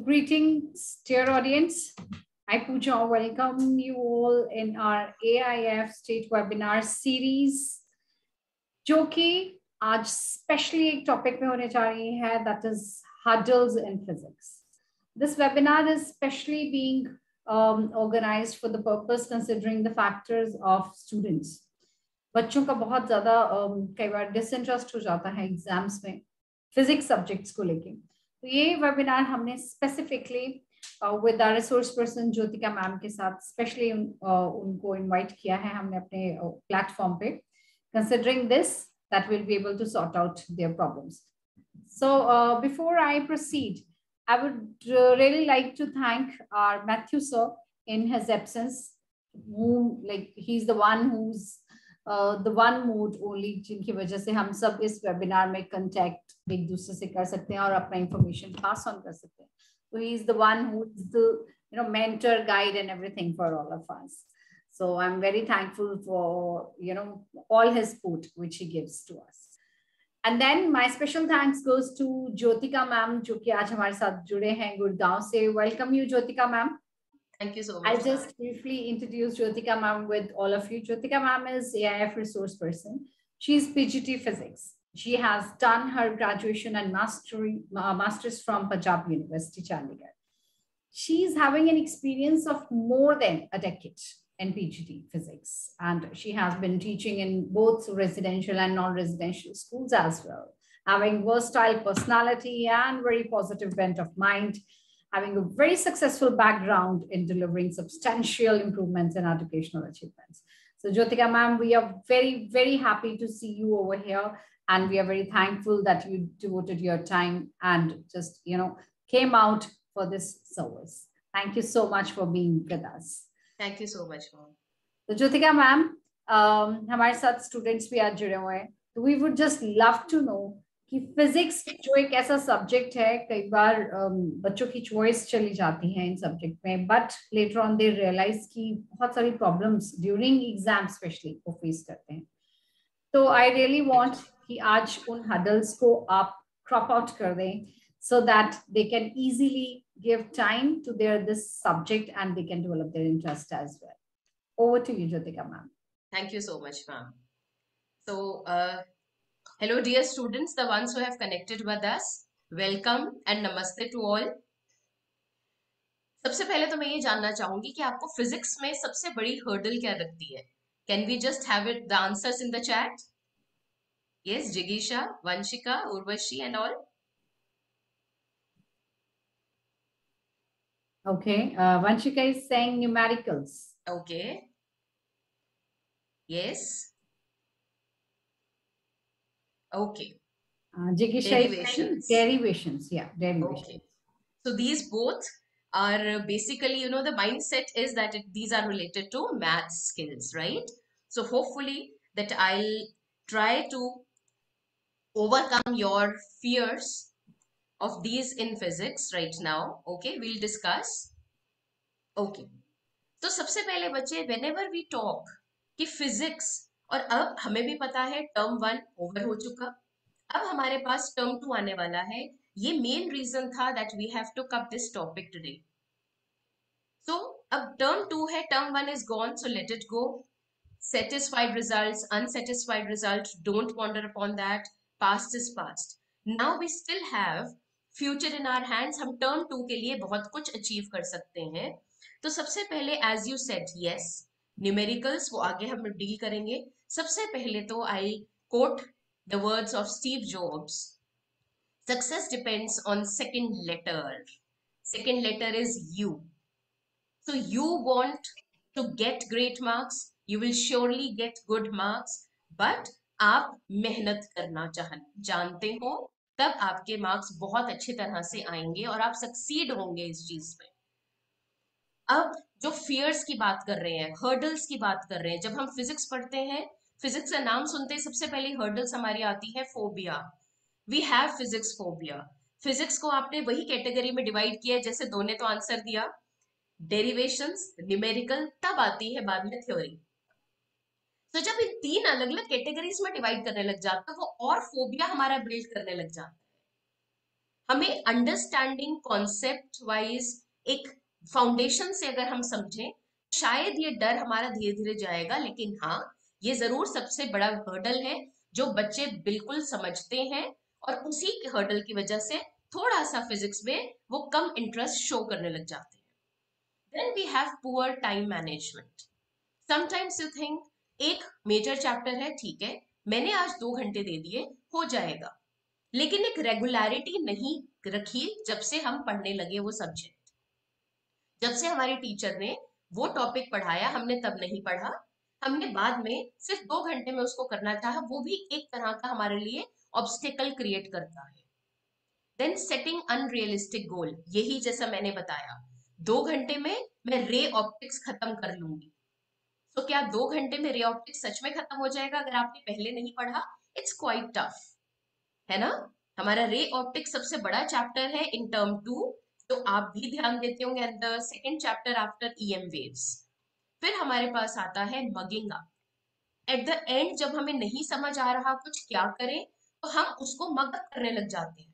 Greetings, dear audience. I, Pooja, welcome you all in our AIF State Webinar Series, जो कि आज specially एक topic में होने जा रही है, that is hurdles in physics. This webinar is specially being organized for the purpose considering the factors of students. बच्चों का बहुत ज़्यादा कई बार डिसइंटरेस्ट हो जाता है एग्जाम्स में फिजिक्स सब्जेक्ट्स को लेके, तो ये वेबिनार हमने specifically with our resource person Jyotika ma'am के साथ स्पेशली उनको इनवाइट किया है हमने अपने प्लेटफॉर्म पे, considering this that we'll be able to sort out their problems. So before I proceed, I would really like to thank our Matthew sir in his absence, whom he's the one who's the one mode only जिनकी वजह से हम सब इस webinar में contact एक दूसरे से कर सकते हैं और अपना इंफॉर्मेशन पास ऑन कर सकते हैं. So he is the one who is the mentor, guide and everything for all of us. So I'm very thankful for all his support which he gives to us. And then my special thanks goes to Jyotika ma'am जो कि आज हमारे साथ जुड़े हैं गुड़गांव से. Welcome you Jyotika ma'am. Thank you so much. I'll just briefly introduce Jyotika ma'am with all of you. Jyotika ma'am is AIF resource person. She's PGT physics. She has done her graduation and master's from Punjab University, Chandigarh. She's having an experience of more than a decade in PGT physics, and she has been teaching in both residential and non-residential schools as well, having versatile personality and very positive bent of mind, having a very successful background in delivering substantial improvements in educational achievements. So Jyotika ma'am, we are very, very happy to see you over here, and we are very thankful that you devoted your time and just, came out for this service. Thank you so much for being with us. Thank you so much, ma'am. So Jyotika ma'am, हमारे साथ students भी आज जुड़े हुए हैं, तो we would just love to know कि physics जो एक ऐसा सब्जेक्ट है, कई बार बच्चों की चॉइस चली जाती है इन सब्जेक्ट में, but later on they realise कि बहुत सारी प्रॉब्लम्स ड्यूरिंग एग्जाम स्पेशली वो फेस करते हैं. तो आई रियली वांट कि आज उन हडल्स को आप क्रॉप आउट कर दें so that they can easily give time to this subject and they can develop their interest as well. Over to you, Jyotika ma'am. Thank you so much, ma'am. So, hello dear students, the ones who have connected with us. Welcome and namaste to all. सबसे पहले तो मैं ये जानना चाहूंगी कि आपको physics में सबसे बड़ी हर्डल क्या लगती है? Can we just have it the answers in the chat? Yes, Jigisha, Vanshika, Urvashi and all. Okay, Vanshika is saying numericals. Okay. Yes. Okay. Jigisha is saying derivations. Yeah, derivations. Okay. So these both are basically, the mindset is that these are related to math skills, right? So hopefully that I'll try to overcome your fears of these in physics right now. Okay, we'll discuss. Okay. तो सबसे पहले बच्चे, whenever we talk कि physics, और अब हमें भी पता है टर्म 1 ओवर हो चुका, अब हमारे पास टर्म 2 आने वाला है. ये मेन रीजन था that we have to cover this topic today. So अब टर्म 2 है, term 1 is gone, so let it go. Satisfied results, unsatisfied results, don't ponder upon that. Past is past. Now we still have future in our hands. हम term 2 के लिए बहुत कुछ achieve कर सकते हैं. तो सबसे पहले as you said, yes, numericals वो आगे हम डील करेंगे. सबसे पहले तो I quote the words of Steve Jobs. Success depends on second letter. Second letter is U. So you want to get great marks, you will surely get good marks, but आप मेहनत करना जानते हो, तब आपके मार्क्स बहुत अच्छी तरह से आएंगे और आप सक्सीड होंगे इस चीज में. अब जो फियर्स की बात कर रहे हैं, हर्डल्स की बात कर रहे हैं, जब हम फिजिक्स पढ़ते हैं, फिजिक्स का नाम सुनते ही सबसे पहले हर्डल्स हमारी आती है phobia. We have physics phobia. Physics को आपने वही कैटेगरी में डिवाइड किया जैसे दो ने तो आंसर दिया, डेरिवेशंस, न्यूमेरिकल, तब आती है बाद में थ्योरी. तो जब इन तीन अलग अलग कैटेगरीज में डिवाइड करने लग जाता है, वो और फोबिया हमारा बिल्ड करने लग जाता है. हमें अंडरस्टैंडिंग कॉन्सेप्ट वाइज एक फाउंडेशन से अगर हम समझें, शायद ये डर हमारा धीरे धीरे जाएगा। लेकिन हाँ, ये जरूर सबसे बड़ा हर्डल है जो बच्चे बिल्कुल समझते हैं, और उसी के हर्डल की वजह से थोड़ा सा फिजिक्स में वो कम इंटरेस्ट शो करने लग जाते हैं। Then we have poor time management. Sometimes you think एक मेजर चैप्टर है, ठीक है, मैंने आज 2 घंटे दे दिए, हो जाएगा, लेकिन एक रेगुलरिटी नहीं रखी जब से हम पढ़ने लगे वो सब्जेक्ट। जब से हमारी टीचर ने वो टॉपिक पढ़ाया, हमने तब नहीं पढ़ा, हमने बाद में सिर्फ 2 घंटे में उसको करना चाहा, वो भी एक तरह का हमारे लिए ऑब्स्टिकल क्रिएट करता है। देन सेटिंग अनरियलिस्टिक गोल, यही जैसा मैंने बताया, 2 घंटे में मैं रे ऑप्टिक्स खत्म कर लूंगी। तो क्या 2 घंटे में रे ऑप्टिक्स सच में खत्म हो जाएगा अगर आपने पहले नहीं पढ़ा? इट्स क्वाइट टफ, है ना। हमारा रे ऑप्टिक्स सबसे बड़ा चैप्टर है इन टर्म 2, तो आप भी ध्यान देते होंगे, and the second chapter after EM waves. फिर हमारे पास आता है mugging up. At the end जब हमें नहीं समझ आ रहा कुछ क्या करें, तो हम उसको मग अप करने लग जाते हैं।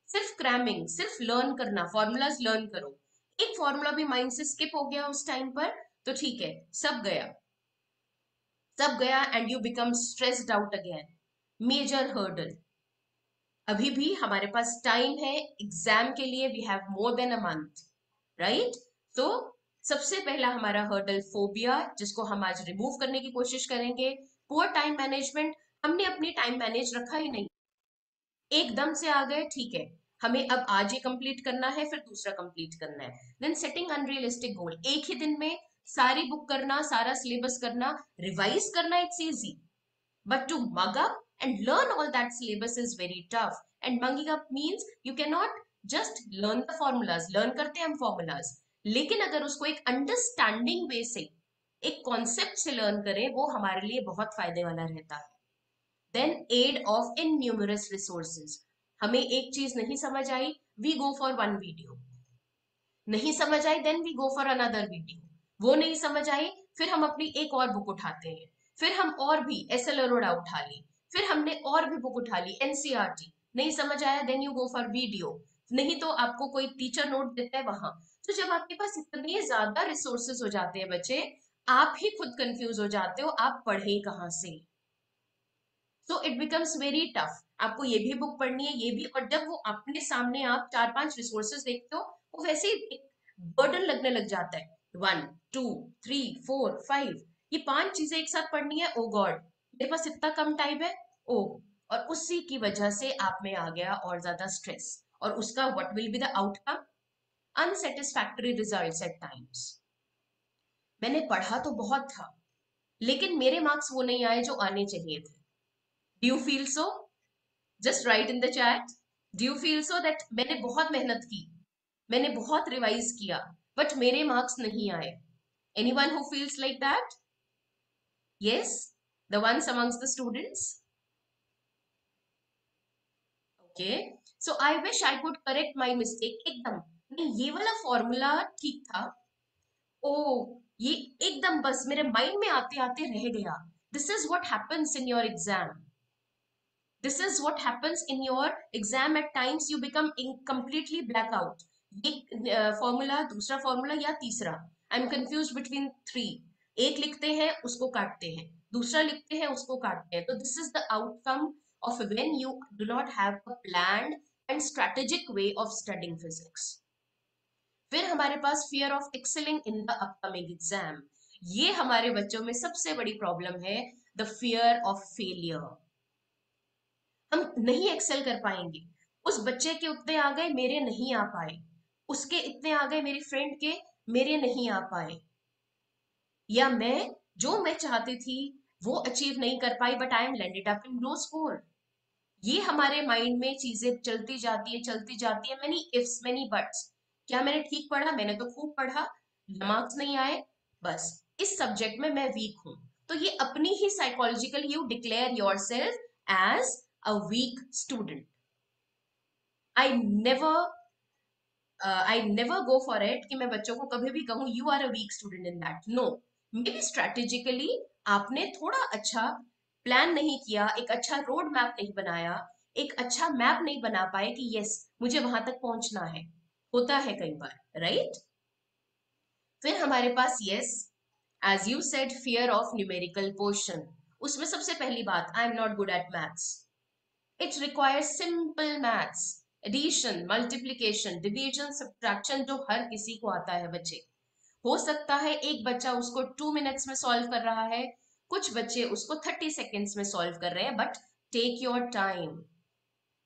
सिर्फ क्रैमिंग, सिर्फ लर्न करना, फॉर्मूलाज लर्न करो, एक फॉर्मूला भी माइंड से स्किप हो गया उस टाइम पर, तो ठीक है, सब गया, सब गया, and you become stressed out again. Major hurdle. अभी भी हमारे पास टाइम है एग्जाम के लिए, we have more than a month, right. तो सबसे पहला हमारा हर्डल फोबिया, जिसको हम आज रिमूव करने की कोशिश करेंगे। पुअर टाइम मैनेजमेंट, हमने अपनी टाइम मैनेज रखा ही नहीं, एकदम से आ गए, ठीक है, हमें अब आज ये कंप्लीट करना है, फिर दूसरा कंप्लीट करना है। देन सेटिंग अनरियलिस्टिक गोल, एक ही दिन में सारी बुक करना, सारा सिलेबस करना, रिवाइज करना, it's easy, but to mug up and learn all that syllabus is very tough. And mugging up means you cannot just learn the formulas, learn करते हैं हम formulas, लेकिन अगर उसको एक अंडरस्टैंडिंग वे से, एक कॉन्सेप्ट से लर्न करें, वो हमारे लिए बहुत फायदे वाला रहता है। Then aid of in numerous resources, हमें एक चीज नहीं समझ आई, we go for one video, नहीं समझ आई then we go for another video, वो नहीं समझ आई, फिर हम अपनी एक और बुक उठाते हैं, फिर हम और भी एस एल अरोड़ा उठा ली, फिर हमने और भी बुक उठा ली एनसीईआरटी, नहीं समझ आया then you go for video, नहीं तो आपको कोई टीचर नोट देता है वहां। तो जब आपके पास इतने ज्यादा रिसोर्सेज हो जाते हैं बच्चे, आप ही खुद कंफ्यूज हो जाते हो आप पढ़े कहाँ से। So it becomes very tough, आपको ये भी बुक पढ़नी है, ये भी, और जब वो अपने सामने आप 4-5 रिसोर्सेज देखते हो, वो वैसे ही बर्डन लगने लग जाता है। 1 2 3 4 5, ये 5 चीजें एक साथ पढ़नी है, ओ गॉड मेरे पास इतना कम टाइम है, ओ। और उसी की वजह से आप में आ गया और ज्यादा स्ट्रेस, और उसका what will be the outcome? Unsatisfactory results at times. मैंने पढ़ा तो बहुत था, लेकिन मेरे मार्क्स वो नहीं आए जो आने चाहिए थे। Do you feel so? Just right in the chat, do you feel so that मैंने बहुत मेहनत की, मैंने बहुत रिवाइज किया, बट मेरे मार्क्स नहीं आए? Anyone who feels like that? Yes, the ones amongst the students. Okay, so I wish I could correct my mistake. एकदम नहीं, ये वाला फॉर्मूला ठीक था, ओ ये एकदम बस मेरे माइंड में आते आते रह गया। This is what happens in your exam, this is what happens in your exam at times, you become completely blackout। ये फॉर्मूला, दूसरा फॉर्मूला या तीसरा, आई एम कंफ्यूज बिटवीन 3, एक लिखते हैं उसको काटते हैं, दूसरा लिखते हैं उसको काटते हैं, तो this is the outcome of when you do not have a planned and strategic way of studying physics। फिर हमारे पास fear of excelling in the upcoming exam, ये हमारे बच्चों में सबसे बड़ी प्रॉब्लम है, द फियर ऑफ फेलियर। हम नहीं एक्सेल कर पाएंगे, उस बच्चे के उतने आ गए मेरे नहीं आ पाए, उसके इतने आ गए मेरी फ्रेंड के मेरे नहीं आ पाए, या मैं जो मैं चाहती थी वो अचीव नहीं कर पाई, but I am landed up in low score. ये हमारे माइंड में चीजें चलती जाती है, चलती जाती है, मेनी इफ्स मेनी बट्स। क्या मैंने ठीक पढ़ा? मैंने तो खूब पढ़ा, मार्क्स नहीं आए, बस इस सब्जेक्ट में मैं वीक हूं। तो ये अपनी ही psychological, you declare your self as a weak student. I never I never go for it कि मैं बच्चों को कभी भी कहूं you are a weak student in that, no. Maybe strategically आपने थोड़ा अच्छा प्लान नहीं किया, एक अच्छा रोड मैप नहीं बनाया, एक अच्छा मैप नहीं बना पाए कि यस मुझे वहां तक पहुंचना है, होता है कई बार, राइट? फिर हमारे पास yes, as you said, fear of numerical portion. उसमें सबसे पहली बात, I am not good at maths. It requires simple maths, addition, multiplication, division, subtraction, जो हर किसी को आता है बच्चे। हो सकता है एक बच्चा उसको 2 मिनट्स में सॉल्व कर रहा है, कुछ बच्चे उसको 30 सेकेंड्स में सॉल्व कर रहे हैं, but take your time.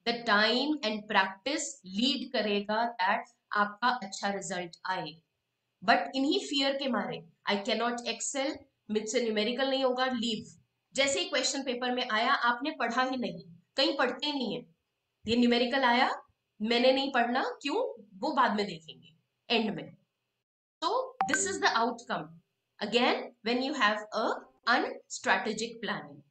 The time and practice lead करेगा दैट आपका अच्छा रिजल्ट आए। बट इन्हीं फियर के मारे, आई कैनॉट एक्सेल, मुझसे न्यूमेरिकल नहीं होगा, लीव। जैसे ही क्वेश्चन पेपर में आया, आपने पढ़ा ही नहीं, कहीं पढ़ते नहीं है, ये न्यूमेरिकल आया, मैंने नहीं पढ़ना, क्यों, वो बाद में देखेंगे एंड में। तो this is the outcome again when you have a unstrategic planning.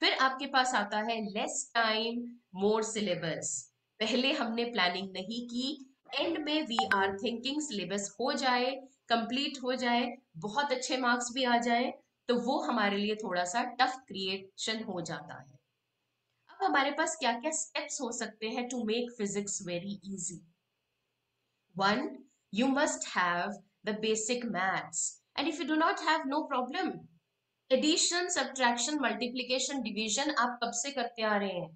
फिर आपके पास आता है लेस टाइम, मोर सिलेबस। पहले हमने प्लानिंग नहीं की, एंड में वी आर थिंकिंग सिलेबस हो जाए, कंप्लीट हो जाए, बहुत अच्छे मार्क्स भी आ जाए, तो वो हमारे लिए थोड़ा सा टफ क्रिएशन हो जाता है। अब हमारे पास क्या क्या स्टेप्स हो सकते हैं to make physics very easy? One, you must have the basic maths. And if you do not have, no problem. Addition, subtraction, multiplication, division आप कब से करते आ रहे हैं?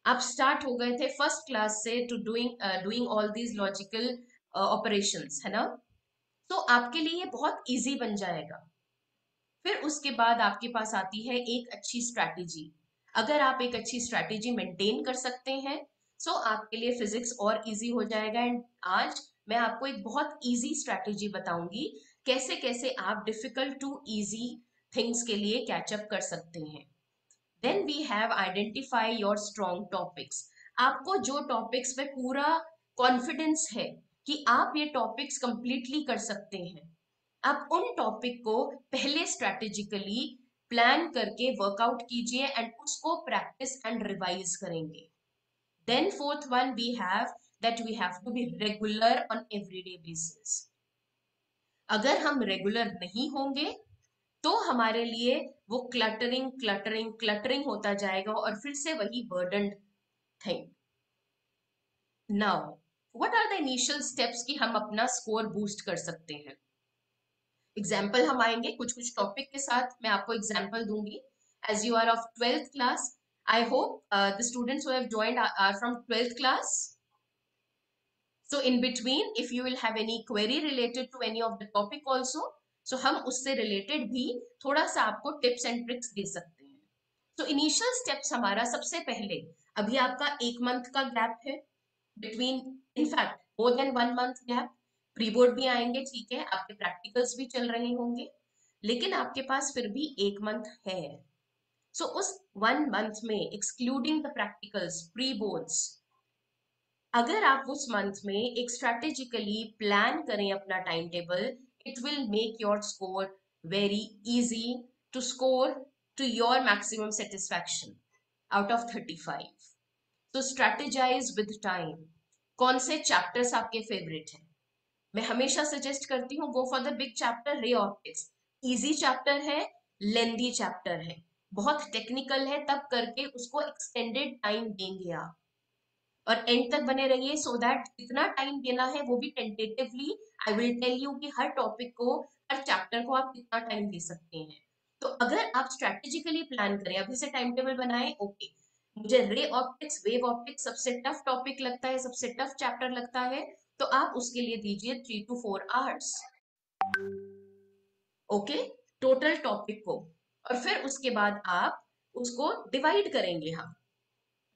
आप स्टार्ट हो गए थे फर्स्ट क्लास से to doing all these logical operations, है ना? तो आपके लिए ये बहुत इजी बन जाएगा। फिर उसके बाद आपके पास आती है एक अच्छी स्ट्रैटेजी। अगर आप एक अच्छी स्ट्रैटेजी मेंटेन कर सकते हैं, सो आपके लिए फिजिक्स और इजी हो जाएगा। एंड आज मैं आपको एक बहुत इजी स्ट्रैटेजी बताऊंगी, कैसे कैसे आप डिफिकल्ट टू इजी थिंग्स के लिए कैचअप कर सकते हैं। Then we have identify your strong topics. आपको जो टॉपिक्स में पूरा कॉन्फिडेंस है कि आप ये टॉपिक्स कंप्लीटली कर सकते हैं, आप उन टॉपिक को पहले स्ट्रेटेजिकली प्लान करके वर्कआउट कीजिए एंड उसको प्रैक्टिस एंड रिवाइज करेंगे। Then fourth one we have that we have to be regular on everyday basis. अगर हम रेगुलर नहीं होंगे तो हमारे लिए वो क्लटरिंग क्लटरिंग क्लटरिंग होता जाएगा और फिर से वही burdened thing. Now what are the initial steps कि हम अपना स्कोर बूस्ट कर सकते हैं? एग्जाम्पल हम आएंगे कुछ कुछ टॉपिक के साथ, मैं आपको एग्जाम्पल दूंगी। As you are of 12th class, I hope the students who have joined are from 12th class. So in between, if you will have any query related to any of the topic also, so हम उससे related भी थोड़ा सा आपको tips and tricks दे सकते हैं। तो initial steps हमारा सबसे पहले, अभी आपका 1 मंथ का गैप है between, in fact more than 1 month gap, pre board भी आएंगे, ठीक है, आपके प्रैक्टिकल्स भी चल रहे होंगे, लेकिन आपके पास फिर भी 1 मंथ है। सो उस 1 मंथ में excluding the practicals, pre boards, अगर आप उस मंथ में एक स्ट्रैटेजिकली प्लान करें अपना time table, it will make your score very easy to score to your maximum satisfaction out of 35। तो स्ट्रैटेजाइज विद टाइम। कौन से चैप्टर्स आपके फेवरेट हैं? मैं हमेशा सजेस्ट करती हूँ गो for the big chapter, ray optics. Easy chapter है, लेंदी चैप्टर है, बहुत टेक्निकल है, तब करके उसको एक्सटेंडेड टाइम देंगे आप, और एंड तक बने रहिए सो दैट कितना टाइम देना है वो भी tentatively I will tell you कि हर टॉपिक को, हर चैप्टर को आप कितना टाइम दे सकते हैं। तो अगर आप स्ट्रेटेजिकली प्लान करें, अभी से टाइम टेबल बनाए, ओके मुझे रे ऑप्टिक्स, वेव ऑप्टिक्स सबसे टफ टॉपिक लगता है, सबसे टफ चैप्टर लगता है, तो आप उसके लिए दीजिए 3 to 4 hours, okay, total topic को। और फिर उसके बाद आप उसको डिवाइड करेंगे, हम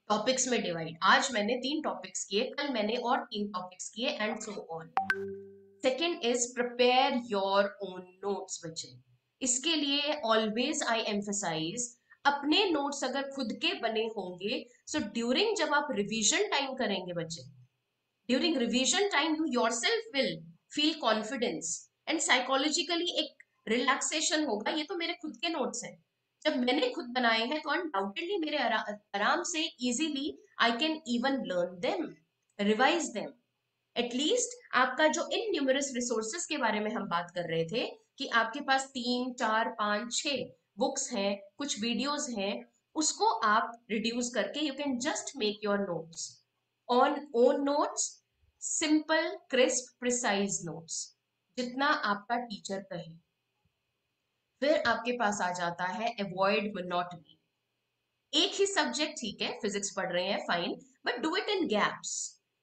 टॉपिक्स में डिवाइड, आज मैंने 3 टॉपिक्स किए, कल मैंने और 3 टॉपिक्स किए, and so on. Second is prepare your own notes बच्चे। इसके लिए ऑलवेज आई एम्फसाइज, अपने नोट्स अगर खुद के बने होंगे, सो ड्यूरिंग जब आप रिवीजन टाइम करेंगे बच्चे, during revision time you yourself will feel confidence and psychologically एक रिलैक्सेशन होगा, ये तो मेरे खुद के नोट्स हैं, जब मैंने खुद बनाए हैं तो अनडाउटेडली मेरे आराम से easily I can even learn them, revise them. At least आपका जो इन न्यूमरस रिसोर्सेस के बारे में हम बात कर रहे थे कि आपके पास 3 4 5 6 बुक्स हैं, कुछ वीडियोस हैं, उसको आप रिड्यूस करके you can just make your notes on own notes, simple crisp precise notes, जितना आपका टीचर कहे। फिर आपके पास आ जाता है अवॉइड मोनोटनी। एक ही सब्जेक्ट, ठीक है, फिजिक्स पढ़ रहे हैं, fine, but do it in gaps.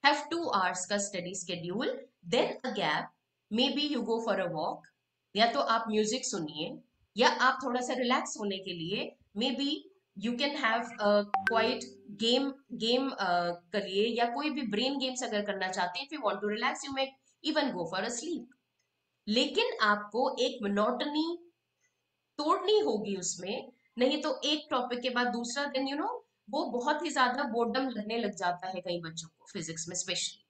Have 2 hours का study schedule, then a gap, may be you go for a walk, या तो आप म्यूजिक सुनिए, या आप थोड़ा सा रिलैक्स होने के लिए मे be you can have quite game game करिए, या कोई भी ब्रेन गेम्स अगर करना चाहते हैं, if you want to relax you may even go for a sleep. लेकिन आपको एक मोनोटनी तोड़नी होगी उसमें, नहीं तो एक टॉपिक के बाद दूसरा, दिन वो बहुत ही ज्यादा बोर्डम लगने लग जाता है कई बच्चों को, फिजिक्स में स्पेशली।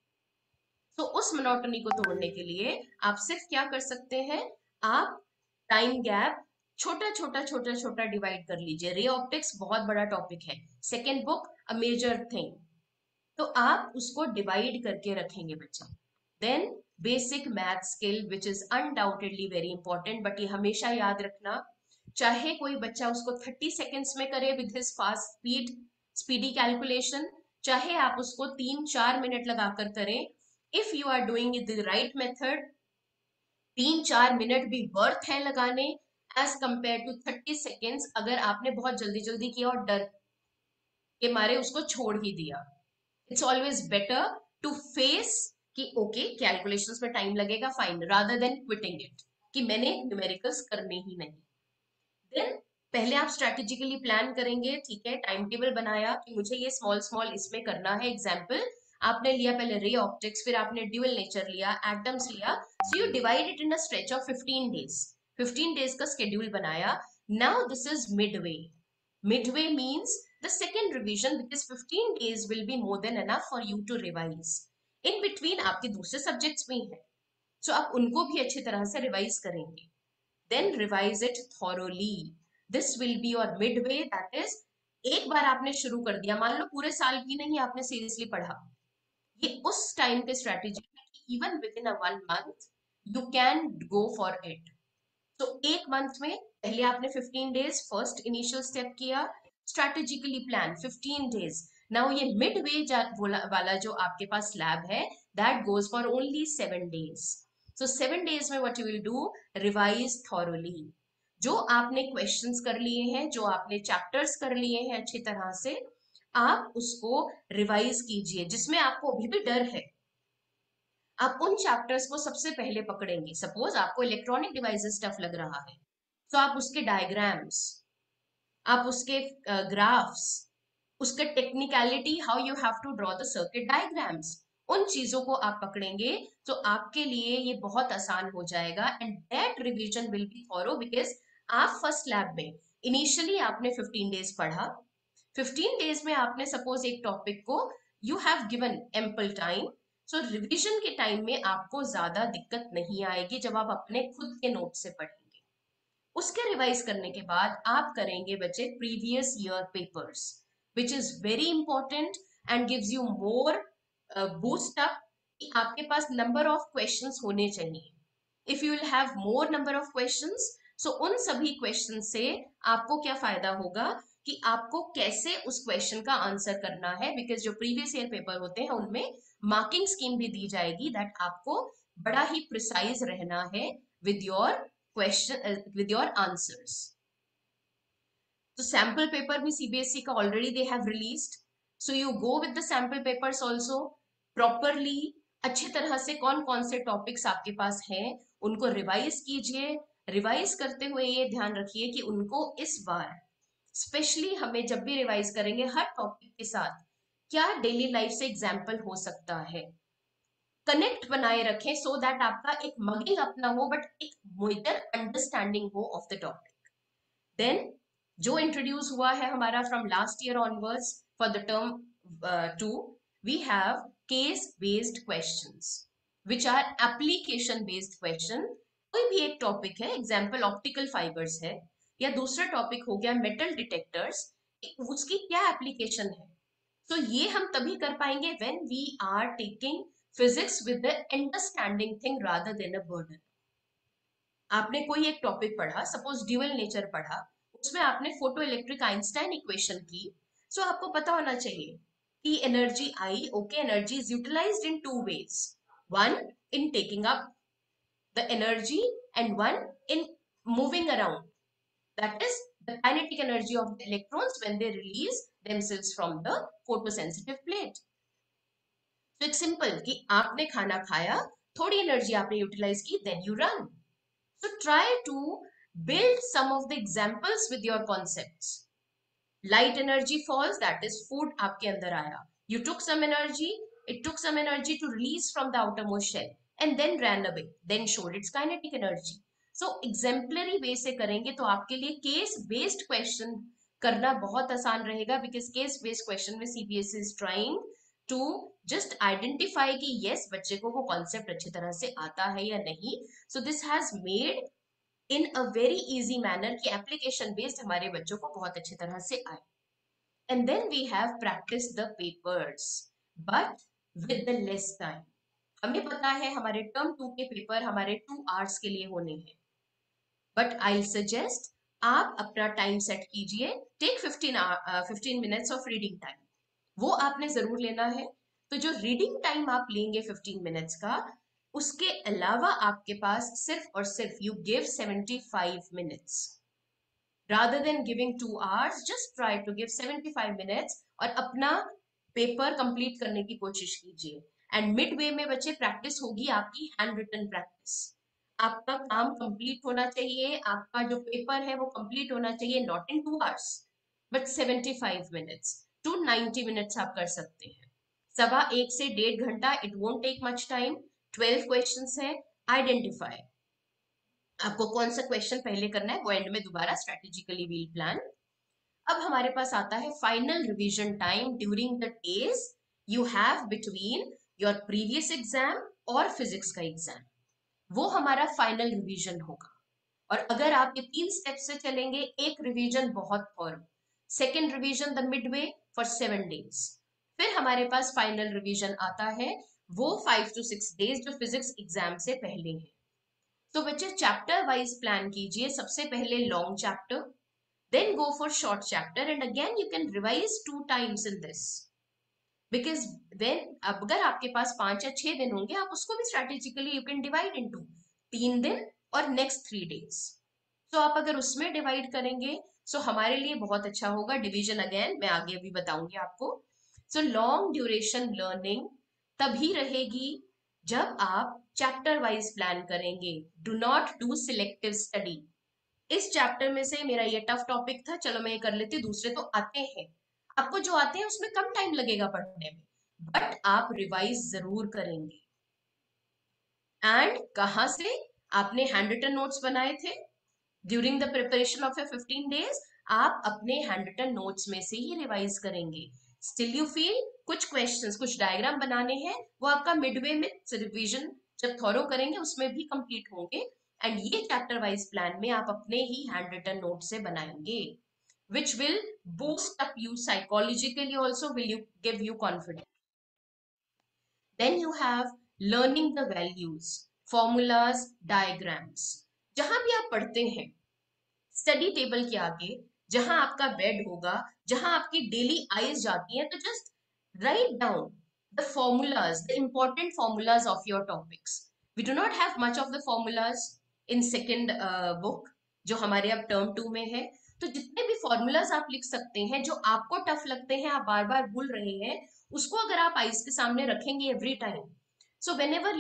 तो उस मोनोटनी को तोड़ने के लिए आप सिर्फ क्या कर सकते हैं, आप टाइम गैप छोटा छोटा छोटा छोटा डिवाइड कर लीजिए। रे ऑप्टिक्स बहुत बड़ा टॉपिक है, second book a major thing, तो आप उसको डिवाइड करके रखेंगे बच्चा। Then basic math skill which is undoubtedly very important, but ये हमेशा याद रखना, चाहे कोई बच्चा उसको 30 सेकेंड्स में करे with his fast speedy calculation, चाहे आप उसको 3-4 मिनट लगाकर करें, if you are doing it the right method, 3-4 minute भी वर्थ है लगाने, एज कंपेयर टू 30 सेकेंड्स अगर आपने बहुत जल्दी जल्दी किया और डर के मारे उसको छोड़ ही दिया। It's always better to face कि ओके कैलकुलेशंस में टाइम लगेगा, fine, rather than quitting it कि मैंने न्यूमेरिकल्स करने ही नहीं। देन पहले आप स्ट्रेटेजिकली प्लान करेंगे, ठीक है, टाइम टेबल बनाया कि मुझे ये स्मॉल स्मॉल इसमें करना है। एग्जाम्पल आपने लिया पहले रे ऑप्टिक्स, फिर आपने ड्यूअल नेचर लिया, एटम्स लिया, so you divide it in a stretch of 15 days। 15 days का स्केड्यूल बनाया। Now this is Midway. Midway means the second revision, because 15 days will be more than enough for you to revise. In between आपके दूसरे subjects भी हैं, so आप उनको भी अच्छी तरह से रिवाइज करेंगे। Then revise it thoroughly. This will be your midway, that is, एक बार आपने शुरू कर दिया, मान लो पूरे साल भी नहीं आपने सीरियसली पढ़ा, ये उस टाइम के स्ट्रेटेजी है कि even with in a 1 month you can go for it. तो एक मंथ में पहले आपने 15 days फर्स्ट इनिशियल स्टेप किया, स्ट्रेटेजिकली प्लान 15 days। नाउ ये मिड वे वाला जो आपके पास लैब है, that goes for only 7 days। So 7 days में what you will do, revise thoroughly. जो आपने क्वेश्चंस कर लिए हैं, जो आपने चैप्टर्स कर लिए हैं अच्छी तरह से, आप उसको रिवाइज कीजिए। जिसमें आपको अभी भी डर है, आप उन चैप्टर्स को सबसे पहले पकड़ेंगे। सपोज आपको इलेक्ट्रॉनिक डिवाइसेस टफ लग रहा है, तो आप उसके डायग्राम्स, आप उसके ग्राफ्स, उसका technicality, how you have to draw the circuit diagrams, उन चीजों को आप पकड़ेंगे तो आपके लिए ये बहुत आसान हो जाएगा। And that revision will be thorough, because आप फर्स्ट लैब में इनिशियली आपने 15 days पढ़ा, 15 days में आपने सपोज एक टॉपिक को you have given ample time, so revision के टाइम में आपको ज्यादा दिक्कत नहीं आएगी जब आप अपने खुद के नोट से पढ़ेंगे। उसके रिवाइज करने के बाद आप करेंगे बच्चे previous year papers, which is very important and gives you more boost up, कि आपके पास नंबर ऑफ क्वेश्चंस होने चाहिए। If you will have more number of questions, so उन सभी क्वेश्चन से आपको क्या फायदा होगा, कि आपको कैसे उस क्वेश्चन का आंसर करना है, बिकॉज जो प्रीवियस ईयर पेपर होते हैं उनमें मार्किंग स्कीम भी दी जाएगी, दैट आपको बड़ा ही प्रिसाइज रहना है with your question, with your answers. तो सैम्पल पेपर भी सीबीएसई का already they have released, so you go with the sample papers also properly. अच्छी तरह से कौन कौन से टॉपिक्स आपके पास हैं उनको रिवाइज कीजिए। रिवाइज करते हुए ये ध्यान रखिए कि उनको इस बार स्पेशली हमें जब भी रिवाइज करेंगे हर टॉपिक के साथ क्या डेली लाइफ से एग्जाम्पल हो सकता है, कनेक्ट बनाए रखें, सो दैट आपका एक मगिंग अपना हो, बट एक बेटर अंडरस्टैंडिंग हो ऑफ द टॉपिक। देन जो इंट्रोड्यूस हुआ है हमारा from last year onwards for the term 2, we have case based questions which are application based question. कोई भी एक टॉपिक है, एग्जाम्पल ऑप्टिकल फाइबर्स है, या दूसरा टॉपिक हो गया मेटल डिटेक्टर्स, उसकी क्या एप्लीकेशन है। तो ये हम तभी कर पाएंगे when we are taking physics with the understanding thing rather than a burden. आपने कोई एक टॉपिक पढ़ा, सपोज ड्यूअल नेचर पढ़ा, उसमें आपने फोटो इलेक्ट्रिक आइंस्टाइन इक्वेशन की, सो आपको पता होना चाहिए कि एनर्जी आई, okay, energy is utilised in two ways, one in taking up the energy and one in moving around, that is the kinetic energy of the electrons when they release themselves from the photosensitive plate. So it's simple कि आपने खाना खाया, थोड़ी energy आपने utilise की, then you run. So try to build some of the examples with your concepts. Light energy falls, that is food आपके अंदर आया, you took some energy, it took some energy to release from the outermost shell and then ran away, then showed its kinetic energy. So exemplary way से करेंगे तो आपके लिए case based question करना बहुत आसान रहेगा, because case based question में CBSE is trying to just identify कि yes बच्चे को वो concept अच्छी तरह से आता है या नहीं. So this has made in a very easy manner कि application based हमारे बच्चों को बहुत अच्छी तरह से आए. And then we have practiced the papers, but with the less time. हमें पता है हमारे टर्म 2 के पेपर हमारे 2 hours के लिए होने हैं, but I'll suggest आप अपना टाइम सेट कीजिए, take 15 minutes of reading time, वो आपने जरूर लेना है. तो जो रीडिंग टाइम आप लेंगे 15 minutes का, उसके अलावा आपके पास सिर्फ और सिर्फ you give 75 minutes. Rather than giving 2 hours, just try to give 75 minutes और अपना पेपर कंप्लीट करने की कोशिश कीजिए. एंड मिड वे में बच्चे प्रैक्टिस होगी आपकी हैंड रिटन प्रैक्टिस. आपका काम कंप्लीट होना चाहिए, आपका जो पेपर है वो कंप्लीट होना चाहिए, not in 2 hours but 75 minutes to 90 minutes आप कर सकते हैं. 1.25 से 1.5 घंटा, it won't take much time. 12 questions है, आइडेंटिफाई आपको कौन सा क्वेश्चन पहले करना है, वो एंड में दोबारा स्ट्रेटेजिकली वील प्लान. अब हमारे पास आता है final revision time during the days you have between your previous exam और फिजिक्स का एग्जाम. वो हमारा फाइनल रिवीजन होगा. और अगर आप ये 3 स्टेप्स से चलेंगे, एक रिवीजन बहुत form, second revision the mid way for 7 days, फिर हमारे पास फाइनल रिवीजन आता है वो 5 to 6 days जो फिजिक्स एग्जाम से पहले है. तो बच्चे चैप्टर वाइज प्लान कीजिए. सबसे पहले long chapter, then go for short chapter, and again you can revise 2 times in this, because then अगर आपके पास 5 या 6 दिन होंगे, आप उसको भी strategically you can divide into 3 दिन और नेक्स्ट 3 days. तो आप अगर उसमें डिवाइड करेंगे सो हमारे लिए बहुत अच्छा होगा. डिवीजन अगेन मैं आगे अभी बताऊंगी आपको. सो लॉन्ग ड्यूरेशन लर्निंग तभी रहेगी जब आप चैप्टर वाइज प्लान करेंगे. Do not do selective study. इस चैप्टर में से मेरा ये टफ टॉपिक था, चलो मैं ये कर लेती, दूसरे तो आते हैं, आपको जो आते हैं उसमें कम टाइम लगेगा पढ़ने में, बट आप रिवाइज जरूर करेंगे. एंड कहां से आपने हैंड रिटन नोट्स बनाए थे during the preparation of A 15 days, आप अपने हैंड रिटन नोट्स में से ही रिवाइज करेंगे. स्टिल यू फील कुछ क्वेश्चंस, कुछ डायग्राम बनाने हैं, वो आपका मिडवे में रिवीजन जब थॉरो करेंगे उसमें भी कंप्लीट होंगे. एंड ये चैप्टर वाइज प्लान में आप अपने ही हैंड रिटन नोट से बनाएंगे, which will boost up you psychologically also, will you give you confidence. Then you have learning the values, formulas, diagrams. जहां भी आप पढ़ते हैं स्टडी टेबल के आगे, जहां आपका बेड होगा, जहां आपकी डेली आईज जाती हैं, तो just write down the formulas, the important formulas of your topics. We do not have much of the formulas in second book जो हमारे अब टर्म 2 में है. तो जितने भी फॉर्मूलाज आप लिख सकते हैं जो आपको टफ लगते हैं, आप बार बार भूल रहे हैं, उसको अगर आप आईज के सामने रखेंगे every time, so whenever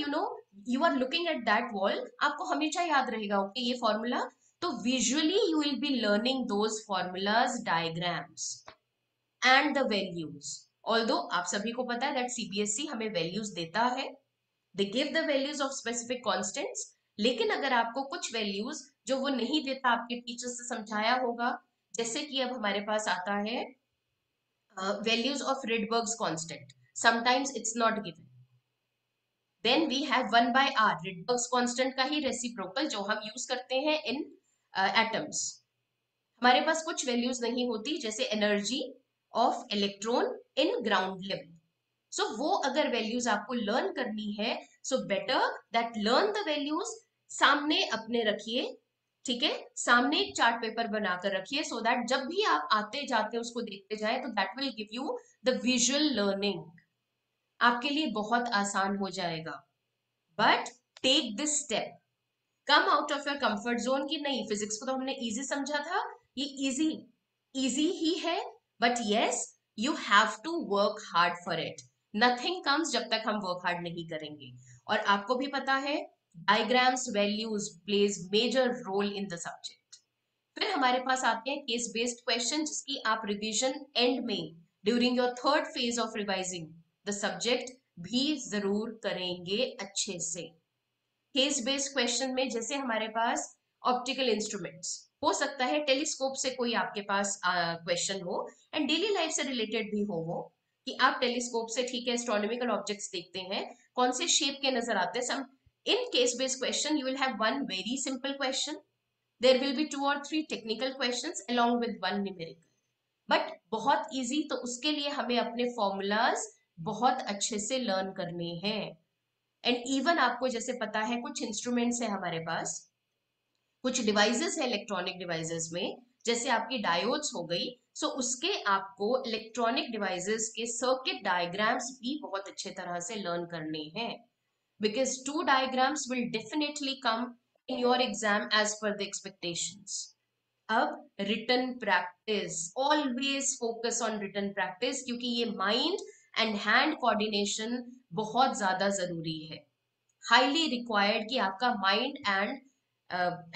you are looking at that wall, आपको हमेशा याद रहेगा ओके ये फॉर्मूला. तो visually you will be learning those formulas, diagrams and the values. Although आप सभी को पता है that CBSE हमें values देता है, they give the values of specific constants, लेकिन अगर आपको कुछ values जो वो नहीं देता, आपके टीचर से समझाया होगा, जैसे कि अब हमारे पास आता है values of Rydberg's constant, sometimes it's not given. Then we have 1 by r, Rydberg's constant का ही reciprocal जो हम यूज करते हैं in एटम्स. हमारे पास कुछ वैल्यूज नहीं होती, जैसे energy of electron in ground level. So वो अगर वैल्यूज आपको लर्न करनी है, so better that learn the values, सामने अपने रखिए, ठीक है, सामने एक चार्ट पेपर बनाकर रखिए सो दैट जब भी आप आते जाते उसको देखते जाए तो that will give you the visual learning, आपके लिए बहुत आसान हो जाएगा। But take this step, come out of your comfort zone की नहीं, फिजिक्स को तो हमने इजी समझा था, ये इजी इजी ही है, but yes you have to work hard for it. Nothing comes जब तक हम वर्क हार्ड नहीं करेंगे। और आपको भी पता है diagrams values plays major role in the subject. फिर हमारे पास आते हैं केस बेस्ड क्वेश्चन, जिसकी आप रिवीजन एंड में during your third phase of revising the subject भी जरूर करेंगे अच्छे से। केस बेस्ड क्वेश्चन में जैसे हमारे पास ऑप्टिकल इंस्ट्रूमेंट्स हो सकता है, टेलीस्कोप से कोई आपके पास क्वेश्चन हो एंड डेली लाइफ से रिलेटेड भी हो कि आप टेलीस्कोप से, ठीक है, एस्ट्रोनॉमिकल ऑब्जेक्ट्स देखते हैं, कौन से शेप के नजर आते हैं। Some in case based question you will have one very simple question, there will be 2 or 3 technical questions along with one numerical, but बहुत इजी, तो उसके लिए हमें अपने फॉर्मूलाज बहुत अच्छे से लर्न करने हैं। एंड इवन आपको जैसे पता है कुछ इंस्ट्रूमेंट्स है हमारे पास, कुछ डिवाइसेस है इलेक्ट्रॉनिक डिवाइसेस में, जैसे आपकी डायोड्स हो गई, सो उसके आपको इलेक्ट्रॉनिक डिवाइसेस के सर्किट डायग्राम्स भी बहुत अच्छे तरह से लर्न करने हैं, because 2 diagrams will definitely come in your exam as per the expectations. अब written practice, always focus on written practice, क्योंकि ये माइंड एंड हैंड कोऑर्डिनेशन बहुत ज्यादा जरूरी है, हाईली रिक्वायर्ड कि आपका माइंड एंड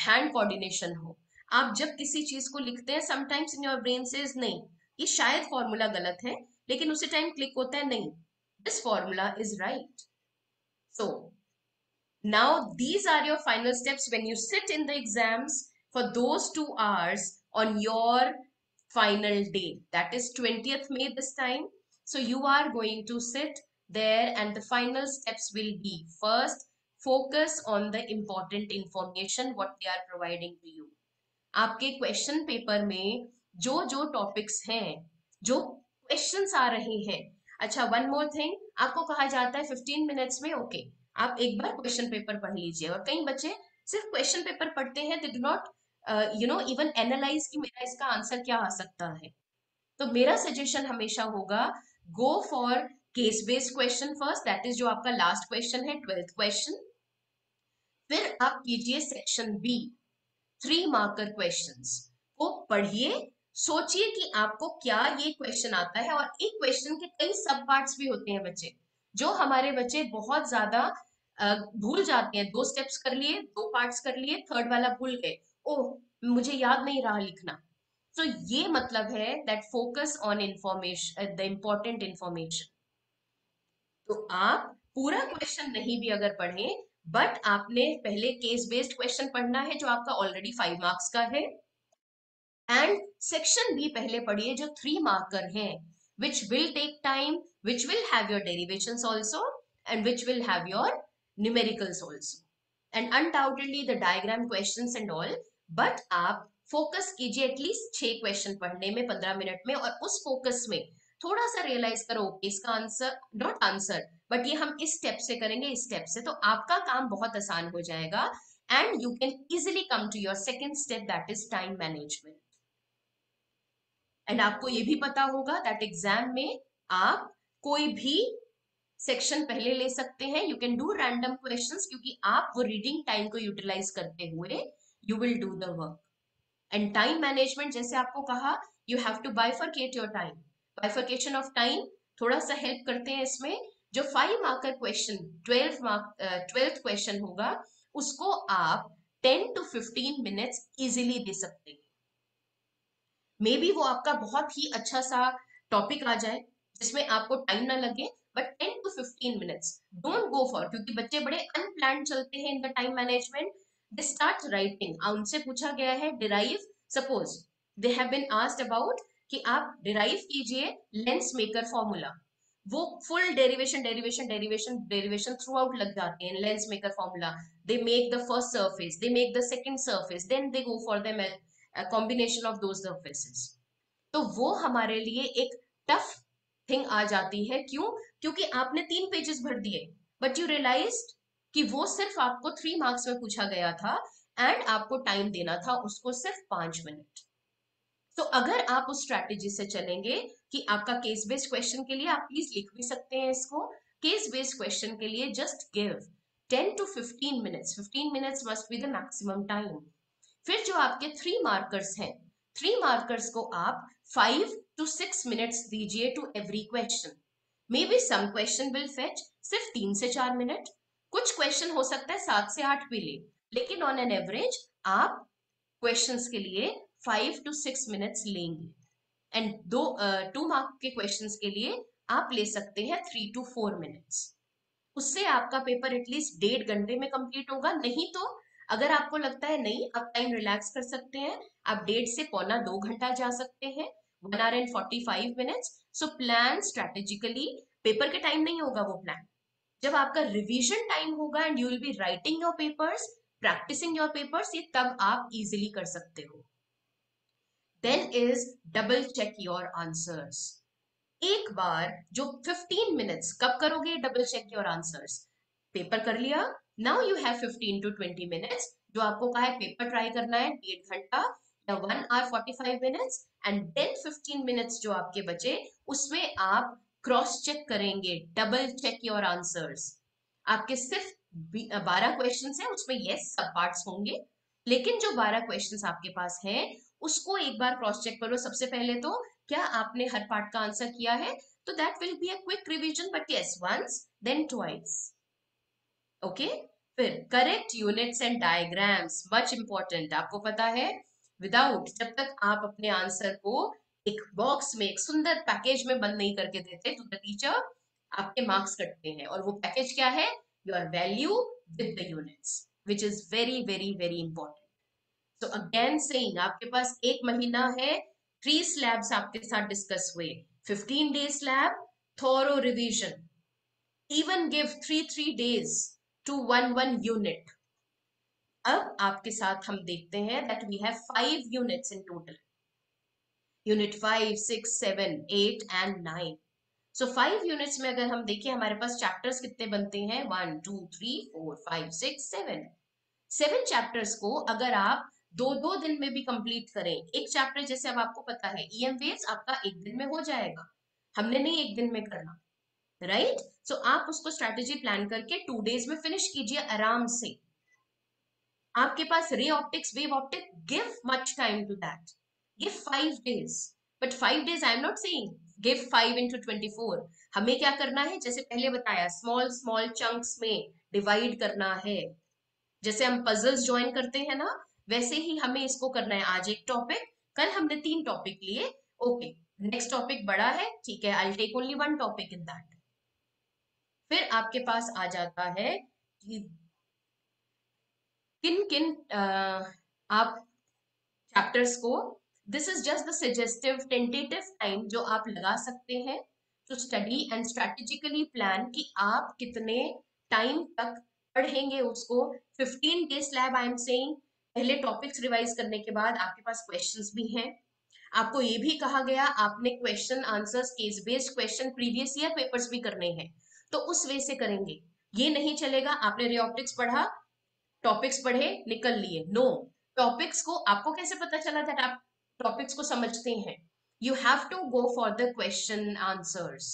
हैंड कोऑर्डिनेशन हो। आप जब किसी चीज को लिखते हैं sometimes in your brain says नहीं, ये शायद फॉर्मूला गलत है, लेकिन उसी टाइम क्लिक होता है नहीं, this formula is right. So now, these are your final steps when you sit in the exams for those 2 hours on your final day. That is 20th May this time. So, you are going to sit there, and the final steps will be first, focus on the important information what they are providing to you. आपके question paper में जो जो topics हैं, जो questions आ रहे हैं, अच्छा one more thing, आपको कहा जाता है 15 मिनट्स में ओके आप एक बार क्वेश्चन पेपर पढ़ लीजिए, और कई बच्चे सिर्फ क्वेश्चन पेपर पढ़ते हैं, they do not even analyse कि मेरा इसका आंसर क्या आ सकता है। तो मेरा सजेशन हमेशा होगा, go for case based question first, that is जो आपका लास्ट क्वेश्चन है, 12th क्वेश्चन। फिर आप कीजिए सेक्शन बी, 3 मार्कर क्वेश्चंस को पढ़िए, सोचिए कि आपको क्या ये क्वेश्चन आता है। और एक क्वेश्चन के कई सब पार्ट्स भी होते हैं बच्चे, जो हमारे बच्चे बहुत ज्यादा भूल जाते हैं, 2 स्टेप्स कर लिए, 2 पार्ट्स कर लिए, थर्ड वाला भूल गए, ओह मुझे याद नहीं रहा लिखना। तो ये मतलब है that focus on information, the important information. तो आप पूरा क्वेश्चन नहीं भी अगर पढ़ें, बट आपने पहले केस बेस्ड क्वेश्चन पढ़ना है जो आपका ऑलरेडी 5 मार्क्स का है, एंड सेक्शन बी पहले पढ़िए जो 3 मार्कर हैं, which will take time, which will have your derivations also, and which will have your numericals also, and undoubtedly the diagram questions and all। but आप focus कीजिए at least 6 question पढ़ने में 15 minute में, और उस फोकस में थोड़ा सा रियलाइज करो इसका आंसर, नॉट आंसर, बट ये हम इस स्टेप से करेंगे, इस स्टेप से, तो आपका काम बहुत आसान हो जाएगा, and you can easily come to your second step, that is time management. And आपको ये भी पता होगा दैट एग्जाम में आप कोई भी सेक्शन पहले ले सकते हैं, you can do random questions, क्योंकि आप वो रीडिंग टाइम को यूटिलाइज करते हुए you will do the work. And time management जैसे आपको कहा, you have to bifurcate your time, bifurcation of time थोड़ा सा हेल्प करते हैं इसमें। जो 5 मार्कर क्वेश्चन, 12th क्वेश्चन होगा, उसको आप 10 to 15 मिनट्स इजिली दे सकते हैं। मे बी वो आपका बहुत ही अच्छा सा टॉपिक आ जाए जिसमें आपको टाइम ना लगे, but 10 to 15 minutes don't go for, क्योंकि बच्चे बड़े अनप्लान चलते हैं in the time management. They start writing, उनसे पूछा गया है derive, suppose they have been asked about कि आप डिराइव कीजिए लेंस मेकर फॉर्मूला, वो full derivation derivation derivation derivation throughout लग जाते हैं lens maker formula. They make the first surface, they make the second surface, then they go for the combination of those surfaces. तो वो हमारे लिए एक tough thing आ जाती है, क्यों? क्योंकि आपने 3 पेजेस भर दिए, बट यू रियलाइज कि वो सिर्फ आपको 3 मार्क्स में पूछा गया था, एंड आपको टाइम देना था उसको सिर्फ 5 मिनट। तो अगर आप उस स्ट्रैटेजी से चलेंगे कि आपका केस बेस्ड क्वेश्चन के लिए, आप प्लीज लिख भी सकते हैं इसको, केस बेस्ड क्वेश्चन के लिए just give 10 to 15 minutes, 15 minutes must be the maximum time. फिर जो आपके 3 मार्कर्स हैं, 3 मार्कर्स को आप 5 to 6 मिनट्स दीजिए to every question. Maybe some question will fetch सिर्फ 3 से 4 मिनट, कुछ क्वेश्चन हो सकता है 7 से 8 भी ले, लेकिन ऑन एन एवरेज आप क्वेश्चंस के लिए 5 to 6 मिनट्स लेंगे। एंड 2 मार्क के क्वेश्चंस के लिए आप ले सकते हैं 3 to 4 मिनट्स। उससे आपका पेपर एटलीस्ट 1.5 घंटे में कंप्लीट होगा। नहीं तो अगर आपको लगता है नहीं आप टाइम रिलैक्स कर सकते हैं, आप 1.5 से 1.25 2 घंटा जा सकते हैं, 1 hour and 45 minutes। So plan strategically, paper के टाइम नहीं होगा वो प्लान, जब आपका रिवीजन टाइम होगा and you will be writing your papers, practising your papers, ये तब आप इजिली कर सकते हो। Then is double check your answers. एक बार जो 15 मिनट्स कब करोगे double check your answers, paper कर लिया, now you have 15 to 20 minutes, जो आपको कहा है पेपर ट्राई करना है 1.5 घंटा या 1 hour 45 minutes, and then 15 minutes जो आपके बचे उसमें आप क्रॉस चेक करेंगे, डबल चेक योर आंसर्स। आपके सिर्फ 12 क्वेश्चन है, उसमें यस सब पार्ट्स होंगे, लेकिन जो 12 क्वेश्चंस आपके पास हैं उसको एक बार क्रॉस चेक करो। सबसे पहले तो क्या आपने हर पार्ट का आंसर किया है, तो that will be a quick revision, but yes once then twice. Okay, फिर correct units and diagrams, much important. आपको पता है विदाउट, जब तक आप अपने आंसर को एक बॉक्स में, एक सुंदर पैकेज में बंद नहीं करके देते टू द टीचर, आपके मार्क्स कटते हैं। और वो पैकेज क्या है, your value with the units, which is very very very important. तो अगेन सेइंग, आपके पास एक महीना है, 3 स्लैब्स आपके साथ डिस्कस हुए, 15 days slab, thorough revision, even give 3 days to 1 unit। अब आपके साथ हम देखते हैं that we have 5 units in total, unit 5 6 7 8 and 9। So 5 units में अगर हम देखें हमारे पास चैप्टर्स कितने बनते हैं, 1 2 3 4 5 6 7। 7 चैप्टर्स को अगर आप 2 2 दिन में भी कंप्लीट करें, एक चैप्टर जैसे अब आपको पता है ईएम वेव्स आपका एक दिन में हो जाएगा, हमने नहीं एक दिन में करना, राइट। सो आप उसको स्ट्रेटेजी प्लान करके 2 days में फिनिश कीजिए आराम से। आपके पास ray optics, wave optic, give much time to that, give 5 days। But 5 days I am not saying give 5 into 24। हमें क्या करना है, जैसे पहले बताया, स्मॉल स्मॉल चंक्स में डिवाइड करना है, जैसे हम पजल्स ज्वाइन करते हैं ना, वैसे ही हमें इसको करना है। आज एक टॉपिक, कल हमने 3 टॉपिक लिए, ओके, नेक्स्ट टॉपिक बड़ा है, ठीक है, I take only 1 topic in that. फिर आपके पास आ जाता है कि किन किन आप चैप्टर्स को, this is just the suggestive tentative time जो आप लगा सकते हैं to study and strategically plan कि आप कितने टाइम तक पढ़ेंगे उसको। 15 days slab I am saying, पहले टॉपिक्स रिवाइज करने के बाद आपके पास क्वेश्चंस भी हैं। आपको ये भी कहा गया आपने question answers, case based question, previous year papers भी करने हैं, तो उस वे से करेंगे। ये नहीं चलेगा आपने रे ऑप्टिक्स पढ़ा, टॉपिक्स पढ़े, निकल लिए, नो। टॉपिक्स को आपको कैसे पता चला दैट आप टॉपिक्स को समझते हैं, you have to go for the question answers.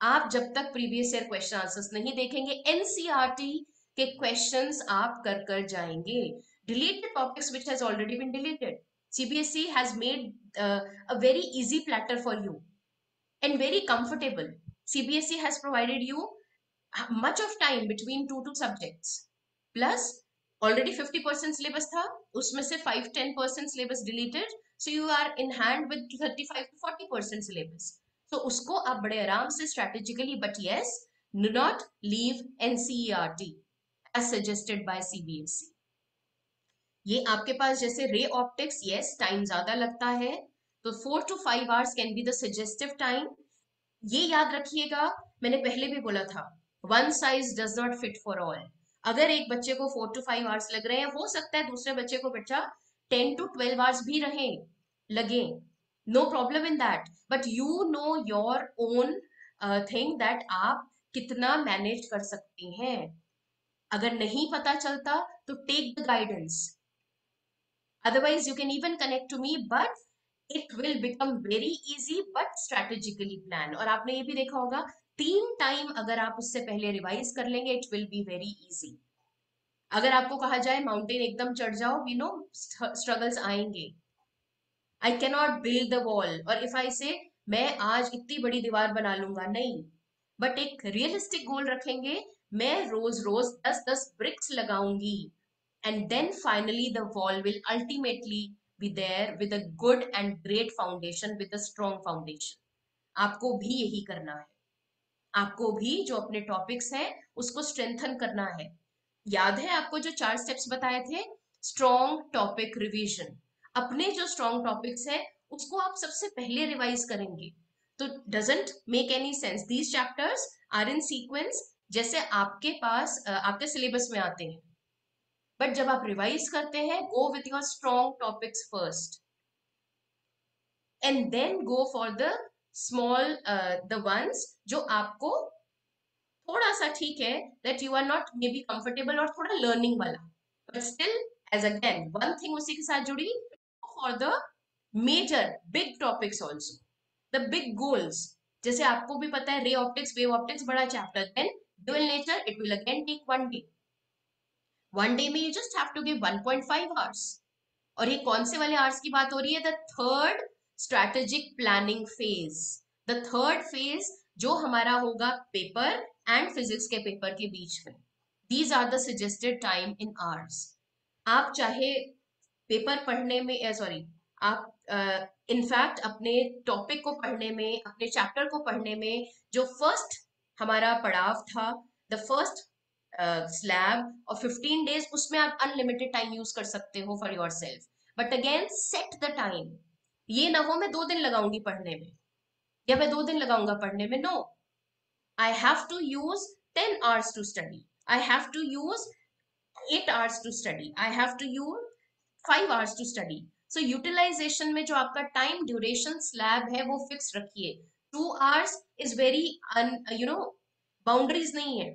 आप जब तक प्रीवियस ईयर क्वेश्चन आंसर्स नहीं देखेंगे, एनसीईआरटी के क्वेश्चंस आप कर कर जाएंगे। Delete the topics which has already been deleted. CBSE has made a very easy platter for you and very comfortable। CBSE has provided you much of time between two subjects, plus already 50% syllabus था, उसमें से 5-10% syllabus deleted, so you are in hand with 35 to 40% syllabus। so उसको आप बड़े आराम से strategically, but yes, do not leave NCERT as suggested by CBSE। ये आपके पास जैसे रे ऑप्टिक्स, यस टाइम ज्यादा लगता है, तो 4 to 5 hours can be the suggestive time. ये याद रखिएगा, मैंने पहले भी बोला था, one size does not fit for all. अगर एक बच्चे को 4 to 5 hours लग रहे हैं, हो सकता है दूसरे बच्चे को बच्चा 10 to 12 hours भी रहे लगे, no problem in that, but you know your own thing that आप कितना मैनेज कर सकते हैं। अगर नहीं पता चलता तो take the guidance, Otherwise, you can even connect to me, but it will become very easy, but strategically plan. और आपने ये भी देखा होगा, 3 टाइम अगर आप उससे पहले रिवाइज कर लेंगे, it will be very easy. अगर आपको कहा जाए माउंटेन एकदम चढ़ जाओ, वी नो स्ट्रगल्स आएंगे. I can not build the wall, और इफ आई से मैं आज इतनी बड़ी दीवार बना लूंगा, नहीं. बट एक रियलिस्टिक गोल रखेंगे, मैं रोज रोज 10-10 ब्रिक्स लगाऊंगी, and then finally the wall will ultimately be there with a good and great foundation, with a strong foundation. आपको भी यही करना है. आपको भी जो अपने टॉपिक्स हैं उसको स्ट्रेंथन करना है. याद है आपको जो 4 स्टेप्स बताए थे? Strong topic revision. अपने जो स्ट्रॉन्ग टॉपिक्स हैं उसको आप सबसे पहले रिवाइज करेंगे. तो doesn't make any sense these chapters are in sequence, जैसे आपके पास आपके सिलेबस में आते हैं. बट जब आप रिवाइज करते हैं, go with your strong topics first, and then go for the small the ones जो आपको थोड़ा सा ठीक है, that you are not maybe comfortable और थोड़ा लर्निंग वाला, but still as again one thing उसी के साथ जुड़ी, for the major big topics also, the big goals. जैसे आपको भी पता है रे ऑप्टिक्स, वेव ऑप्टिक्स बड़ा chapter, then dual nature it will again take 1 day. 1 day में you just have to give 1.5 hours. और ये कौन से वाले आवर्स की बात हो रही है? The third strategic planning phase. The third phase जो हमारा होगा पेपर एंड फिजिक्स के पेपर के बीच में. These are the suggested time in hours. आप चाहे पेपर पढ़ने में, सॉरी, आप इनफैक्ट अपने टॉपिक को पढ़ने में, अपने चैप्टर को पढ़ने में, जो फर्स्ट हमारा पड़ाव था, द फर्स्ट स्लैब और 15 डेज, उसमें आप अनलिमिटेड टाइम यूज कर सकते हो for your self. But again set the time. ये ना हो मैं 2 दिन लगाऊंगी पढ़ने में, या मैं 2 दिन लगाऊंगा पढ़ने में. No, I have to use 10 hours to study. I have to use 8 hours to study. I have to use 5 hours to study. So utilization में जो आपका time duration slab है वो fix रखिए. 2 hours is very boundaries नहीं है.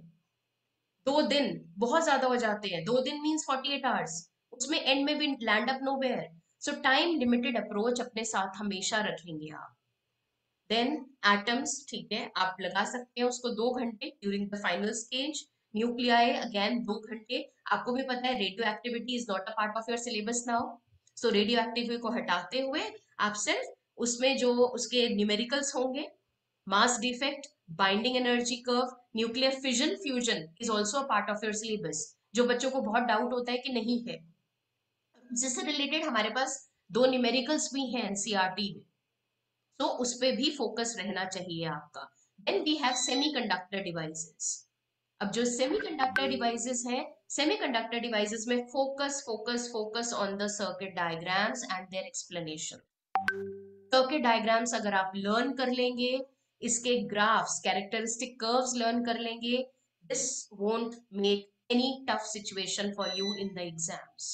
2 दिन बहुत ज्यादा हो जाते हैं. 2 दिन means 48 hours. उसमें end में भी land up nowhere. So time limited approach अपने साथ हमेशा रखेंगे आप. देन एटम्स, ठीक है, आप लगा सकते हैं उसको 2 घंटे during the final stage. Nuclei again 2 घंटे. आपको भी पता है radio activity is not a part of your syllabus now. So radio activity को हटाते हुए आप सिर्फ उसमें जो उसके न्यूमेरिकल्स होंगे, mass defect, binding energy curve, nuclear fission fusion is also a part of your syllabus, जो बच्चों को बहुत डाउट होता है कि नहीं है. जिससे रिलेटेड हमारे पास 2 न्यूमेरिकल्स भी हैं एनसीईआरटी में, तो उस पर भी फोकस रहना चाहिए आपका. Then we have semiconductor devices. अब जो सेमीकंडक्टर डिवाइसेस हैं, सेमीकंडक्टर डिवाइसेस में focus focus focus on the circuit diagrams and their explanation. Circuit diagrams अगर आप लर्न कर लेंगे, इसके ग्राफ्स, कैरेक्टरिस्टिक कर्व्स लर्न कर लेंगे, this won't make any tough situation for you in the exams.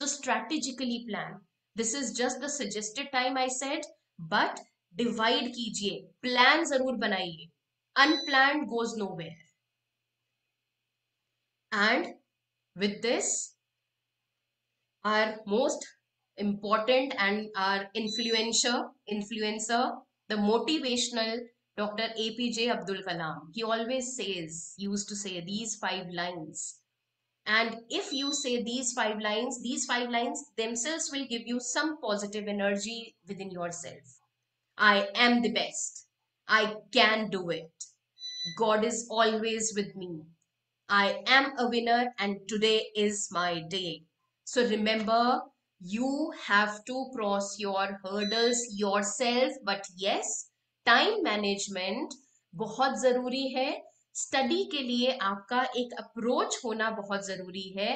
So strategically plan. This is just the suggested time I said, but divide कीजिए, plan जरूर बनाइए. Unplanned goes nowhere. And with this, our most important and our influencer, the motivational Dr. APJ Abdul Kalam. He always used to say these 5 lines. And if you say these 5 lines themselves will give you some positive energy within yourself. I am the best. I can do it. God is always with me. I am a winner and today is my day. So remember, you have to cross your hurdles yourself. But yes, time management बहुत जरूरी है. Study के लिए आपका एक approach होना बहुत जरूरी है.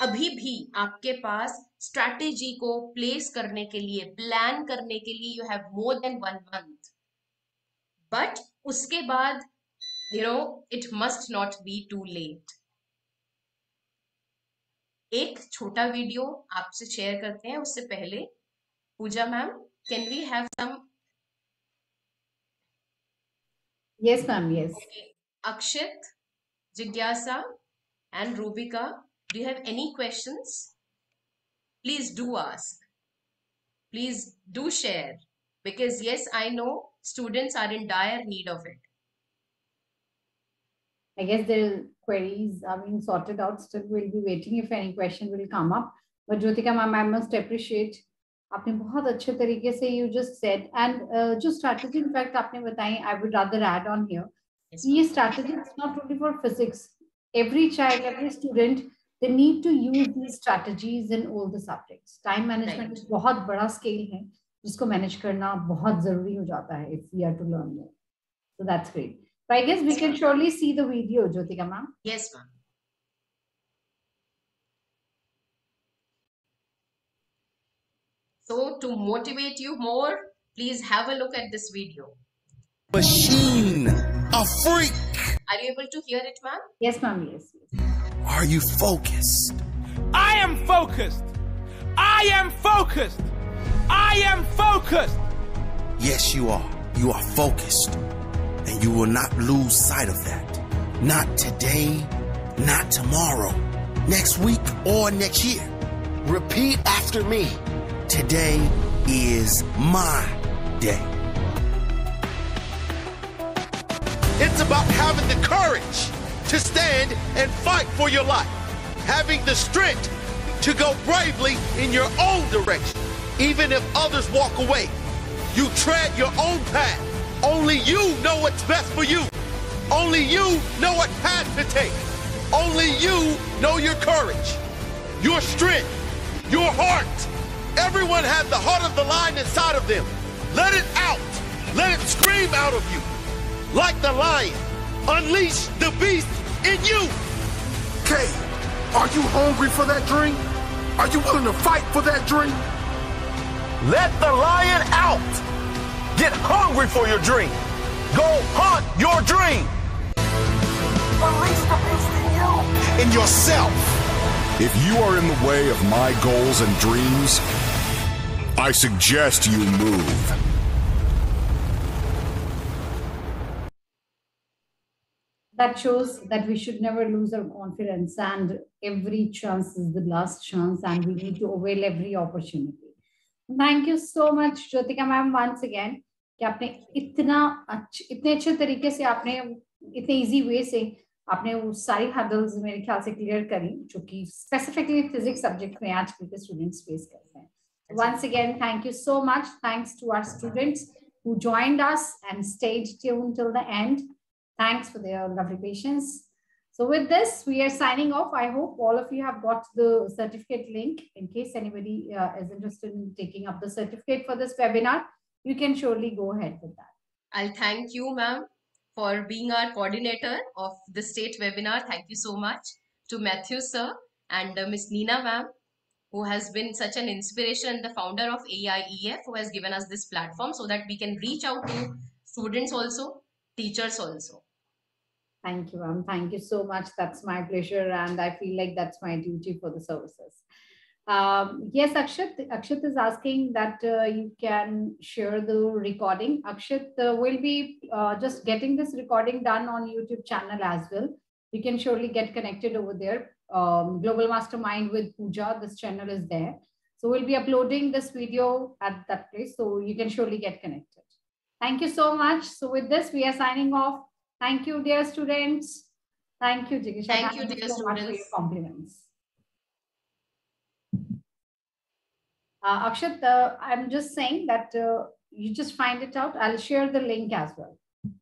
अभी भी आपके पास स्ट्रैटेजी को प्लेस करने के लिए, प्लान करने के लिए you have more than 1 month. But उसके बाद it must not be too late. एक छोटा वीडियो आपसे शेयर करते हैं. उससे पहले Puja ma'am, can we have some? Yes ma'am, yes. Akshit, जिज्ञासा and Rubika, do you have any questions? please do ask. Please do share. Because yes, I know students are in dire need of it. I guess the queries are being sorted out. Still, we'll be waiting if any question will come up. But Jyotika ma'am, I must appreciate आपने बहुत अच्छे तरीके से you just said and जो strategy in fact आपने बताई, I would rather add on here. ये strategy is not only for physics. Every child, every student, they need to use these strategies in all the subjects. Time management is बहुत बड़ा scale है जिसको manage करना बहुत जरूरी हो जाता है if we are to learn more. So that's great. But I guess we can surely see the video, Jyotika ma'am. Yes, ma'am. So to motivate you more, please have a look at this video. Machine, a freak. Are you able to hear it, ma'am? Yes, ma'am. Yes. Are you focused? I am focused. I am focused. I am focused. Yes, you are. You are focused. And you will not lose sight of that. Not today, not tomorrow, next week, or next year. Repeat after me. Today is my day. It's about having the courage to stand and fight for your life. Having the strength to go bravely in your own direction, even if others walk away. You tread your own path. Only you know what's best for you. Only you know what path to take. Only you know your courage, your strength, your heart. Everyone has the heart of the lion inside of them. Let it out. Let it scream out of you. Like the lion, unleash the beast in you. Kay, are you hungry for that dream? Are you willing to fight for that dream? Let the lion out. Get hungry for your dream. Go hunt your dream. Unleash the beast in you. In yourself. If you are in the way of my goals and dreams, I suggest you move. That shows that we should never lose our confidence and every chance is the last chance and we need to avail every opportunity. Thank you so much, Jyotika ma'am, once again. कि आपने इतने अच्छे तरीके से आपने इतने easy way से आपने वो सारी हर्डल्स मेरे ख्याल से क्लियर करी जो कि स्पेसिफिकली फिजिक्स सब्जेक्ट में आजकल के स्टूडेंट्स फेस करते हैं. Once again, thank you so much. Thanks to our students who joined us and stayed tuned till the end. Thanks for their lovely patience. So with this, we are signing off. I hope all of you have got the certificate link. In case anybody is interested in taking up the certificate for this webinar, you can surely go ahead with that. I'll thank you, ma'am, for being our coordinator of the state webinar. Thank you so much to Matthew, sir, and Miss Nina, ma'am, who has been such an inspiration, the founder of AIEF, who has given us this platform so that we can reach out to students also, teachers also. Thank you, ma'am. Thank you so much. That's my pleasure. And I feel like that's my duty for the services. Yes, Akshat is asking that you can share the recording. Akshat will be just getting this recording done on YouTube channel as well. You can surely get connected over there. Global Mastermind with Pooja, this channel is there. So we'll be uploading this video at that place. So you can surely get connected. Thank you so much. So with this, we are signing off. Thank you, dear students. Thank you, Jigisha. Thank you, dear so much for your students. compliments. Akshat, I'm just saying that you just find it out. I'll share the link as well.